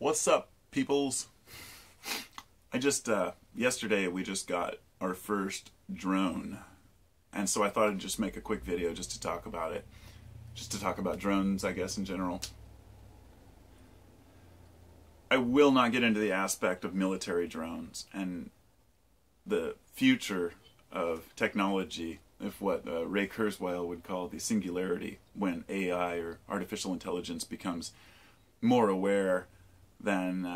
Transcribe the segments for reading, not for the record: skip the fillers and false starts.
What's up, peoples? Yesterday we just got our first drone. And so I thought I'd just make a quick video just to talk about it. Just to talk about drones, I guess, in general. I will not get into the aspect of military drones and the future of technology, if what Ray Kurzweil would call the singularity, when AI or artificial intelligence becomes more aware than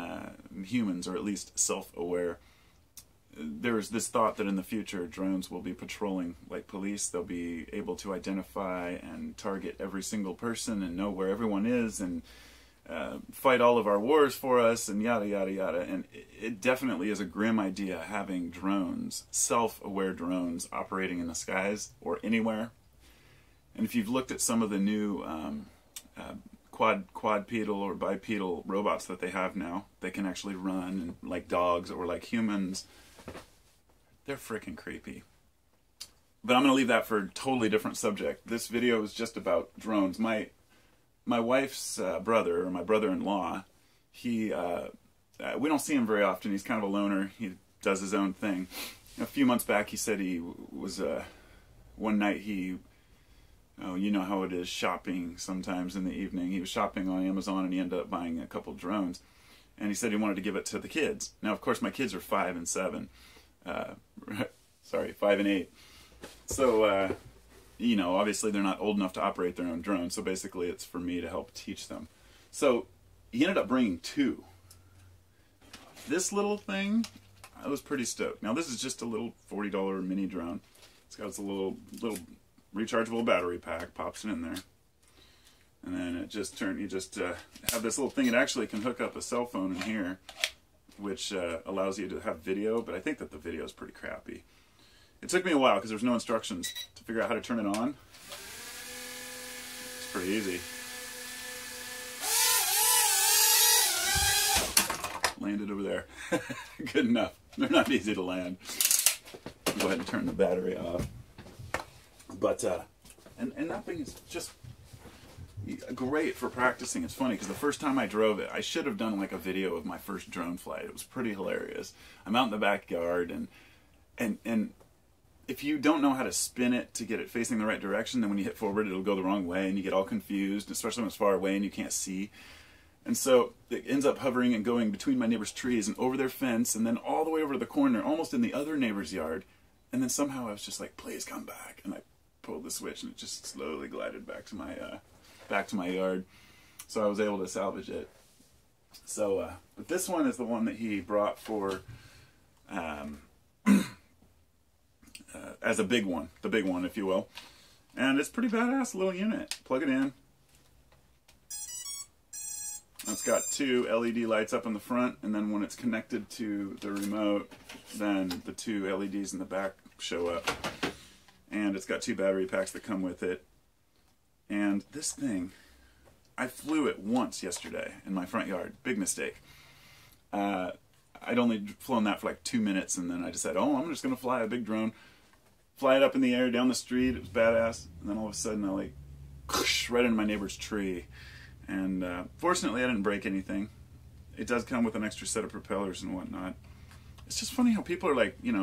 humans, or at least self-aware. There's this thought that in the future drones will be patrolling like police. They'll be able to identify and target every single person and know where everyone is and fight all of our wars for us and yada yada yada. And it definitely is a grim idea, having drones, self-aware drones, operating in the skies or anywhere. And if you've looked at some of the new quadrupedal or bipedal robots that they have now, they can actually run and, like dogs or like humans. They're freaking creepy. But I'm going to leave that for a totally different subject. This video is just about drones. My wife's brother, or my brother-in-law, we don't see him very often. He's kind of a loner. He does his own thing. A few months back, he said he was, one night you know how it is shopping sometimes in the evening. He was shopping on Amazon and he ended up buying a couple drones. And he said he wanted to give it to the kids. Now, of course, my kids are 5 and 7. Sorry, 5 and 8. So, you know, obviously they're not old enough to operate their own drone. So basically it's for me to help teach them. So he ended up bringing 2. This little thing, I was pretty stoked. Now this is just a little $40 mini drone. It's got a little rechargeable battery pack, pops it in there. And then it just you just have this little thing. It actually can hook up a cell phone in here, which allows you to have video, but I think that the video is pretty crappy. It took me a while because there's no instructions to figure out how to turn it on. It's pretty easy. Landed over there. Good enough. They're not easy to land. Go ahead and turn the battery off. But, and that thing is just great for practicing. It's funny because the first time I drove it, I should have done like a video of my first drone flight. It was pretty hilarious. I'm out in the backyard and if you don't know how to spin it to get it facing the right direction, then when you hit forward, it'll go the wrong way and you get all confused, especially when it's far away and you can't see. And so it ends up hovering and going between my neighbor's trees and over their fence and then all the way over to the corner, almost in the other neighbor's yard. And then somehow I was just like, please come back. And I pulled the switch and it just slowly glided back to my yard. So I was able to salvage it. So, but this one is the one that he brought for, as a big one, the big one, if you will. And it's pretty badass little unit. Plug it in. It's got 2 LED lights up in the front, and then when it's connected to the remote, then the 2 LEDs in the back show up. And it's got 2 battery packs that come with it. And this thing, I flew it once yesterday in my front yard. Big mistake. I'd only flown that for like 2 minutes, and then I decided, oh, I'm just going to fly a big drone. Fly it up in the air, down the street. It was badass. And then all of a sudden, I like, whoosh, right into my neighbor's tree. And fortunately, I didn't break anything. It does come with an extra set of propellers and whatnot. It's just funny how people are like, you know,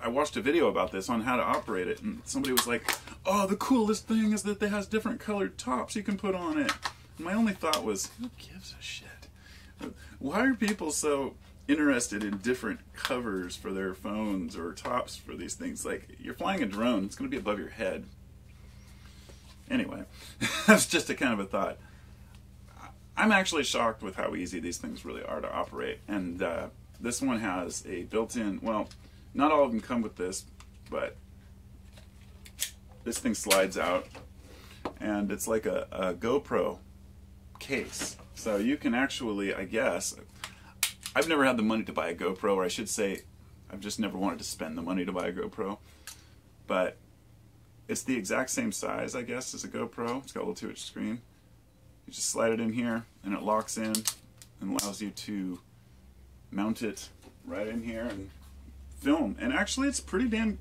I watched a video about this on how to operate it, and somebody was like, oh, the coolest thing is that it has different colored tops you can put on it. And my only thought was, who gives a shit? Why are people so interested in different covers for their phones or tops for these things? Like, you're flying a drone, it's going to be above your head. Anyway, that's just a kind of a thought. I'm actually shocked with how easy these things really are to operate. And this one has a built-in, well, not all of them come with this, but this thing slides out and it's like a GoPro case. So you can actually, I guess, I've never had the money to buy a GoPro, or I should say, I've just never wanted to spend the money to buy a GoPro. But it's the exact same size, I guess, as a GoPro. It's got a little 2-inch screen. You just slide it in here and it locks in and allows you to mount it right in here and film. And actually it's pretty damn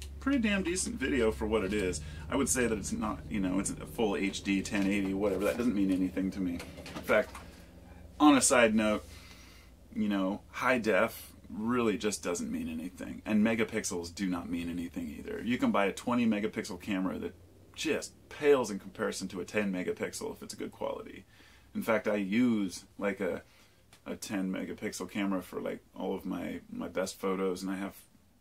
decent video for what it is. I would say that it's not, you know, it's a full HD 1080 whatever. That doesn't mean anything to me. In fact, on a side note, you know, high def really just doesn't mean anything. And megapixels do not mean anything either. You can buy a 20 megapixel camera that just pales in comparison to a 10 megapixel if it's a good quality. In fact, I use like a 10 megapixel camera for like all of my best photos, and I have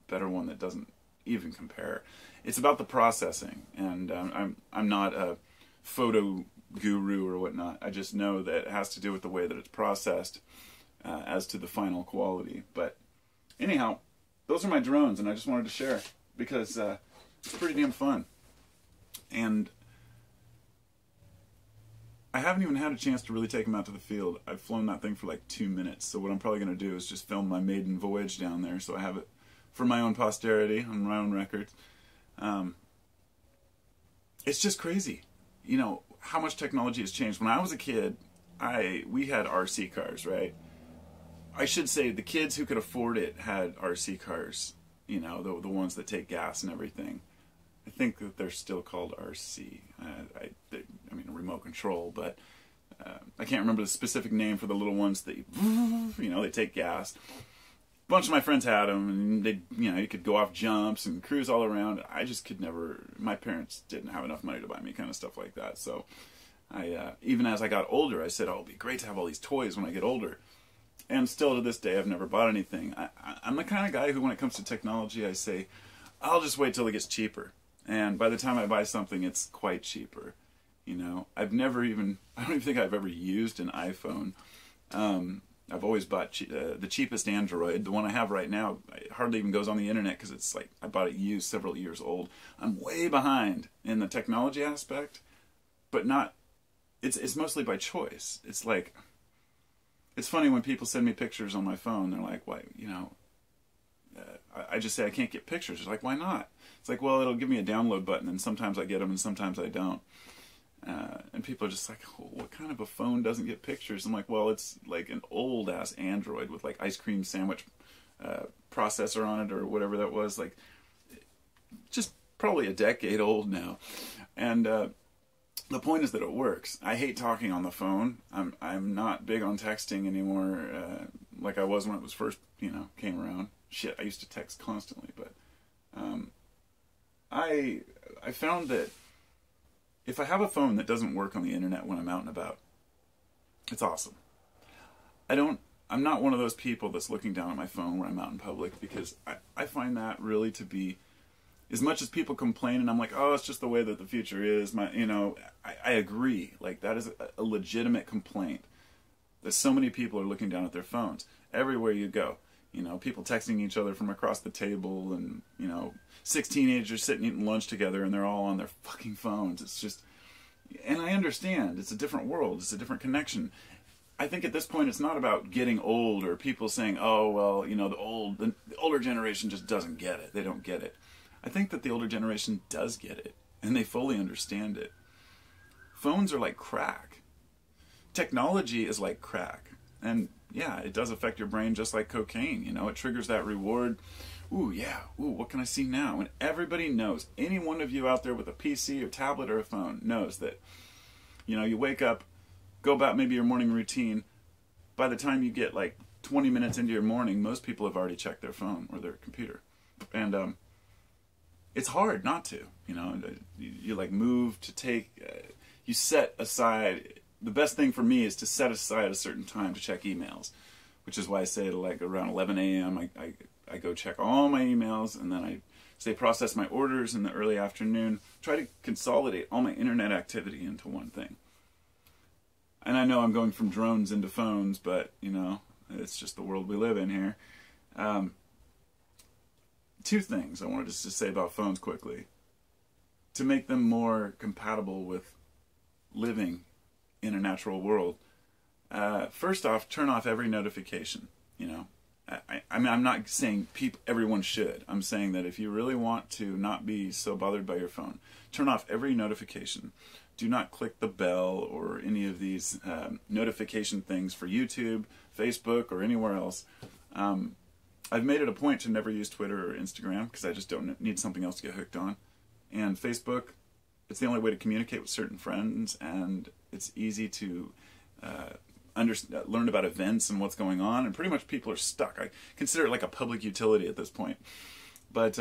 a better one that doesn't even compare. It's about the processing, and I'm not a photo guru or whatnot. I just know that it has to do with the way that it's processed as to the final quality. But anyhow, those are my drones, and I just wanted to share because it's pretty damn fun. And I haven't even had a chance to really take them out to the field. I've flown that thing for like 2 minutes, so what I'm probably going to do is just film my maiden voyage down there, so I have it for my own posterity, on my own records. It's just crazy, you know, how much technology has changed. When I was a kid, we had RC cars, right? I should say the kids who could afford it had RC cars, you know, the ones that take gas and everything. I think that they're still called RC. I mean, remote control, but I can't remember the specific name for the little ones that, you know, they take gas. A bunch of my friends had them, and they, you know, you could go off jumps and cruise all around. I just could never. My parents didn't have enough money to buy me kind of stuff like that. So, even as I got older, I said, "Oh, it'd be great to have all these toys when I get older." And still to this day, I've never bought anything. I'm the kind of guy who, when it comes to technology, I say, I'll just wait till it gets cheaper. And by the time I buy something, it's quite cheaper. You know, I don't even think I've ever used an iPhone. I've always bought the cheapest Android. The one I have right now hardly even goes on the internet because it's like, I bought it used, several years old. I'm way behind in the technology aspect, but not, it's mostly by choice. It's like, it's funny when people send me pictures on my phone, they're like, why, you know, I just say I can't get pictures. They're like, why not? It's like, well, it'll give me a download button, and sometimes I get them, and sometimes I don't. And people are just like, oh, what kind of a phone doesn't get pictures? I'm like, well, it's like an old-ass Android with like ice cream sandwich processor on it or whatever that was. Like, just probably a decade old now. And the point is that it works. I hate talking on the phone. I'm not big on texting anymore like I was when it was first, you know, came around. Shit, I used to text constantly, but I found that if I have a phone that doesn't work on the internet when I'm out and about, it's awesome. I'm not one of those people that's looking down at my phone when I'm out in public, because I find that really to be, as much as people complain and I'm like, oh, it's just the way that the future is, you know, I agree. Like, that is a legitimate complaint that so many people are looking down at their phones everywhere you go. You know, people texting each other from across the table, and, you know, 6 teenagers sitting eating lunch together and they're all on their fucking phones. It's just, and I understand, it's a different world, it's a different connection. I think at this point it's not about getting old or people saying, oh, well, you know, the older generation just doesn't get it. They don't get it. I think that the older generation does get it, and they fully understand it. Phones are like crack. Technology is like crack. And yeah, it does affect your brain just like cocaine. You know, it triggers that reward. Ooh, yeah. Ooh, what can I see now? And everybody knows, any one of you out there with a PC or tablet or a phone knows that, you know, you wake up, go about maybe your morning routine. By the time you get like 20 minutes into your morning, most people have already checked their phone or their computer. And it's hard not to, you know. You like move to take, you set aside. The best thing for me is to set aside a certain time to check emails, which is why I say like around 11 a.m. I go check all my emails, and then I say process my orders in the early afternoon. Try to consolidate all my internet activity into one thing. And I know I'm going from drones into phones, but, you know, it's just the world we live in here. 2 things I wanted to say about phones quickly. To make them more compatible with living in a natural world. First off, turn off every notification. You know, I mean, I'm not saying everyone should. I'm saying that if you really want to not be so bothered by your phone, turn off every notification. Do not click the bell or any of these notification things for YouTube, Facebook, or anywhere else. I've made it a point to never use Twitter or Instagram because I just don't need something else to get hooked on. And Facebook, it's the only way to communicate with certain friends, and it's easy to learned about events and what's going on, and pretty much people are stuck. I consider it like a public utility at this point. But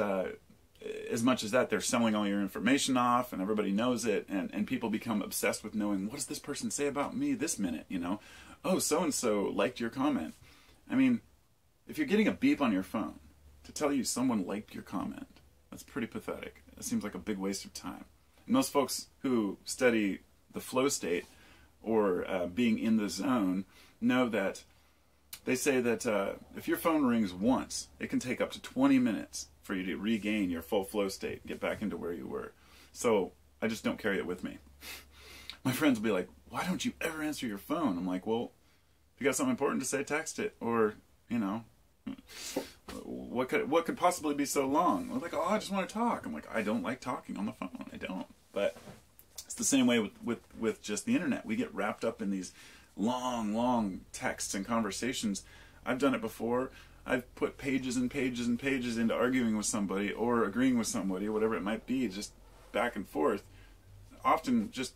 as much as that, they're selling all your information off, and everybody knows it, and people become obsessed with knowing, what does this person say about me this minute, you know? Oh, so-and-so liked your comment. I mean, if you're getting a beep on your phone to tell you someone liked your comment, that's pretty pathetic. It seems like a big waste of time. And most folks who study the flow state or being in the zone know that they say that if your phone rings once, it can take up to 20 minutes for you to regain your full flow state and get back into where you were. So I just don't carry it with me. My friends will be like, why don't you ever answer your phone? I'm like, well, if you got something important to say, text it. Or, you know, what could possibly be so long? They're like, oh, I just want to talk. I'm like, I don't like talking on the phone. I don't. But it's the same way with just the internet. We get wrapped up in these long texts and conversations. I've done it before. I've put pages and pages and pages into arguing with somebody or agreeing with somebody, whatever it might be, just back and forth, often just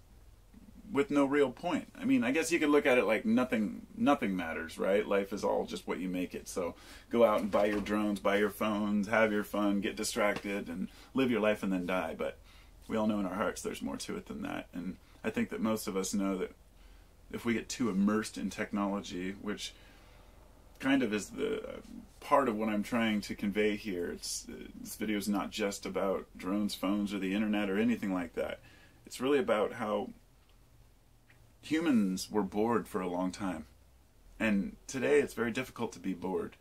with no real point. I mean, I guess you could look at it like nothing matters, right? Life is all just what you make it. So go out and buy your drones, buy your phones, have your fun, get distracted, and live your life and then die. But we all know in our hearts there's more to it than that. And I think that most of us know that if we get too immersed in technology, which kind of is the part of what I'm trying to convey here. This video is not just about drones, phones, or the internet or anything like that. It's really about how humans were bored for a long time. And today it's very difficult to be bored.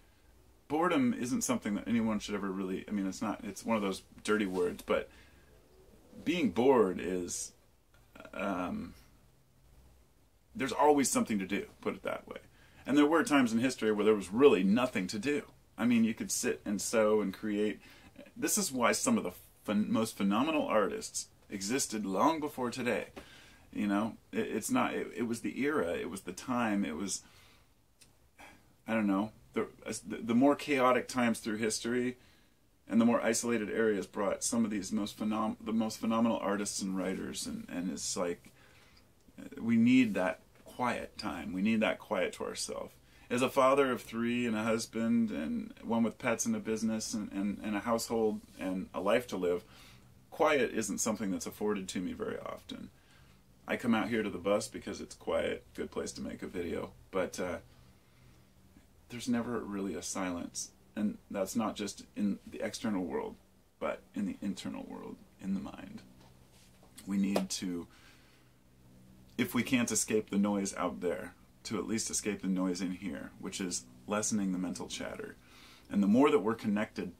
Boredom isn't something that anyone should ever really, I mean, it's one of those dirty words, but being bored is, there's always something to do, put it that way. And there were times in history where there was really nothing to do. I mean, you could sit and sew and create. This is why some of the most phenomenal artists existed long before today. You know, it was the era, it was the time, it was, I don't know, the more chaotic times through history and the more isolated areas brought some of these the most phenomenal artists and writers, and it's like, we need that quiet time. We need that quiet to ourselves. As a father of 3 and a husband and one with pets and a business and a household and a life to live, quiet isn't something that's afforded to me very often. I come out here to the bus because it's quiet, good place to make a video, but there's never really a silence. And that's not just in the external world, but in the internal world, in the mind. We need to, if we can't escape the noise out there, to at least escape the noise in here, which is lessening the mental chatter. And the more that we're connected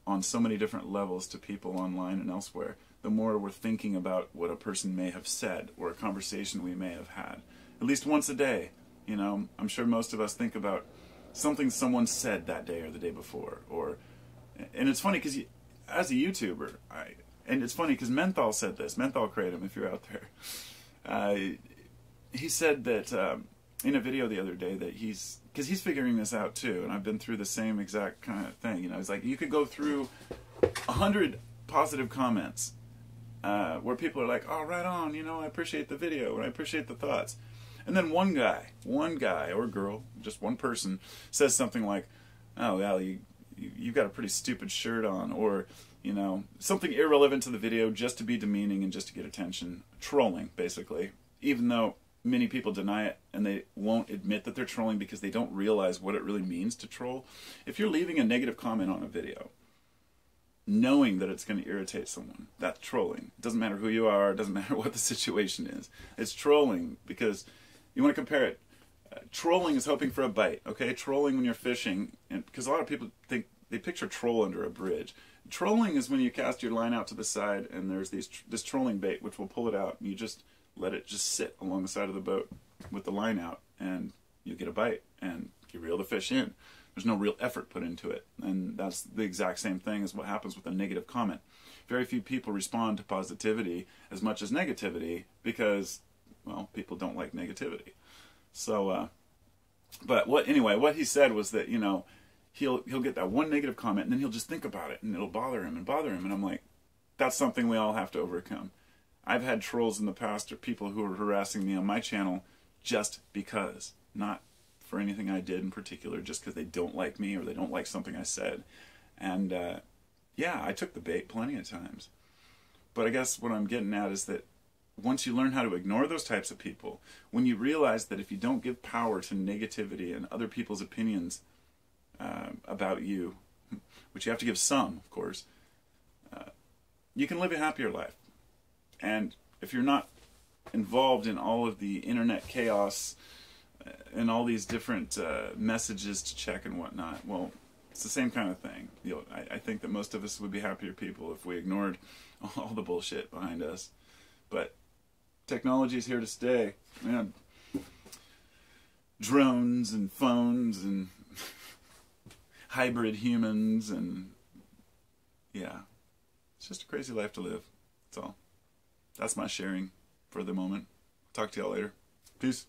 on so many different levels to people online and elsewhere, the more we're thinking about what a person may have said or a conversation we may have had. At least once a day. You know, I'm sure most of us think about something someone said that day or the day before. And it's funny because as a YouTuber, and it's funny because Menthol said this, Menthol Kratom, if you're out there, he said that in a video the other day that because he's figuring this out too, and I've been through the same exact kind of thing. You know, it's like you could go through 100 positive comments where people are like, oh, right on, you know, I appreciate the video and I appreciate the thoughts. And then one guy or girl, just one person, says something like, oh, well, you've got a pretty stupid shirt on, or, you know, something irrelevant to the video just to be demeaning and just to get attention. Trolling, basically. Even though many people deny it and they won't admit that they're trolling because they don't realize what it really means to troll. If you're leaving a negative comment on a video, knowing that it's going to irritate someone, that's trolling. It doesn't matter who you are, it doesn't matter what the situation is. It's trolling because you want to compare it. Trolling is hoping for a bite, okay? Trolling when you're fishing, and because a lot of people think they picture troll under a bridge. Trolling is when you cast your line out to the side and there's this trolling bait which will pull it out, and you just let it just sit along the side of the boat with the line out, and you get a bite and you reel the fish in. There's no real effort put into it, and that's the exact same thing as what happens with a negative comment. Very few people respond to positivity as much as negativity because, well, people don't like negativity. So, but what he said was that, you know, he'll get that one negative comment and then he'll just think about it and it'll bother him, and I'm like, that's something we all have to overcome. I've had trolls in the past or people who are harassing me on my channel just because. not for anything I did in particular, just because they don't like me or they don't like something I said. And yeah, I took the bait plenty of times. But I guess what I'm getting at is that once you learn how to ignore those types of people, when you realize that if you don't give power to negativity and other people's opinions about you, which you have to give some, of course, you can live a happier life. And if you're not involved in all of the internet chaos and all these different messages to check and whatnot, well, it's the same kind of thing. You know, I think that most of us would be happier people if we ignored all the bullshit behind us. But technology is here to stay. Man, drones and phones and hybrid humans, and yeah, it's just a crazy life to live. That's all. That's my sharing for the moment. Talk to y'all later. Peace.